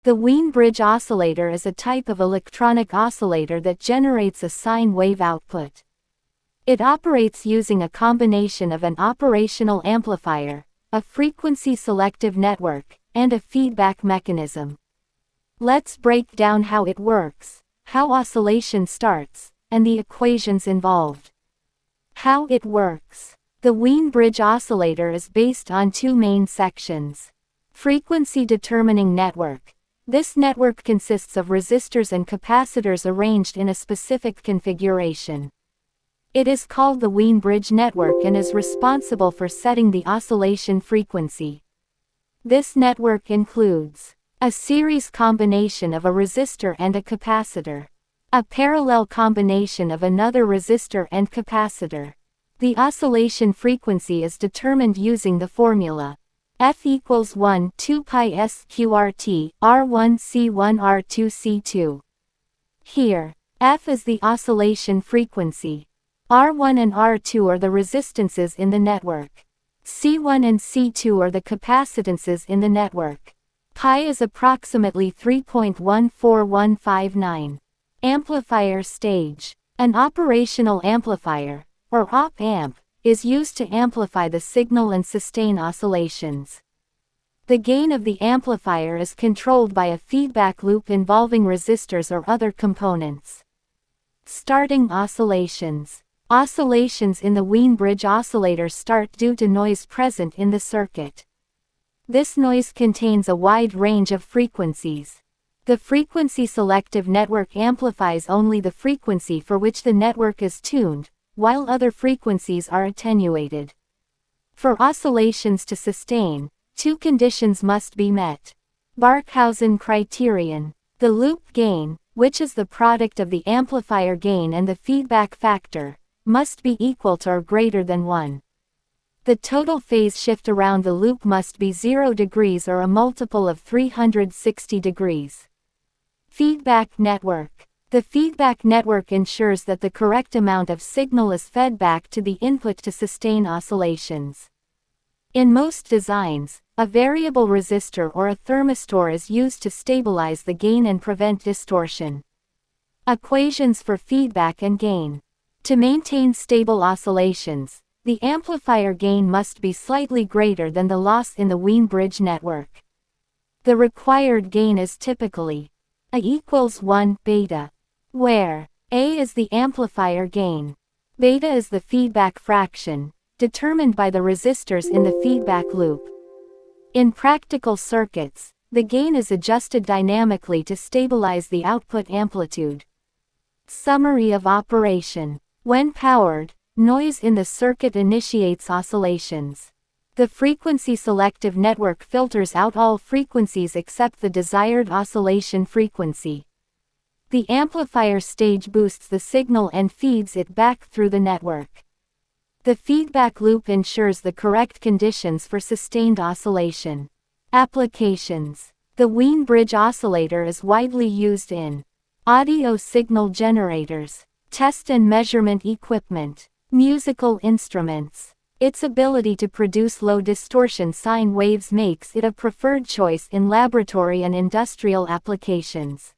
The Wein bridge oscillator is a type of electronic oscillator that generates a sine wave output. It operates using a combination of an operational amplifier, a frequency-selective network, and a feedback mechanism. Let's break down how it works, how oscillation starts, and the equations involved. How it works. The Wein bridge oscillator is based on two main sections. Frequency determining network. This network consists of resistors and capacitors arranged in a specific configuration. It is called the Wein bridge network and is responsible for setting the oscillation frequency. This network includes a series combination of a resistor and a capacitor, a parallel combination of another resistor and capacitor. The oscillation frequency is determined using the formula F equals 1 2 pi sqrt R1 C1 R2 C2. Here, F is the oscillation frequency. R1 and R2 are the resistances in the network. C1 and C2 are the capacitances in the network. Pi is approximately 3.14159. Amplifier stage. An operational amplifier, or op-amp, is used to amplify the signal and sustain oscillations. The gain of the amplifier is controlled by a feedback loop involving resistors or other components. Starting oscillations. Oscillations in the Wein bridge oscillator start due to noise present in the circuit. This noise contains a wide range of frequencies. The frequency-selective network amplifies only the frequency for which the network is tuned, while other frequencies are attenuated. For oscillations to sustain, two conditions must be met. Barkhausen criterion. The loop gain, which is the product of the amplifier gain and the feedback factor, must be equal to or greater than 1. The total phase shift around the loop must be 0 degrees or a multiple of 360 degrees. Feedback network. The feedback network ensures that the correct amount of signal is fed back to the input to sustain oscillations. In most designs, a variable resistor or a thermistor is used to stabilize the gain and prevent distortion. Equations for feedback and gain. To maintain stable oscillations, the amplifier gain must be slightly greater than the loss in the Wein bridge network. The required gain is typically A equals 1 beta, where A is the amplifier gain. Beta is the feedback fraction, determined by the resistors in the feedback loop. In practical circuits, the gain is adjusted dynamically to stabilize the output amplitude. Summary of operation. When powered, noise in the circuit initiates oscillations. The frequency-selective network filters out all frequencies except the desired oscillation frequency. The amplifier stage boosts the signal and feeds it back through the network. The feedback loop ensures the correct conditions for sustained oscillation. Applications. The Wein bridge oscillator is widely used in audio signal generators, test and measurement equipment, musical instruments. Its ability to produce low distortion sine waves makes it a preferred choice in laboratory and industrial applications.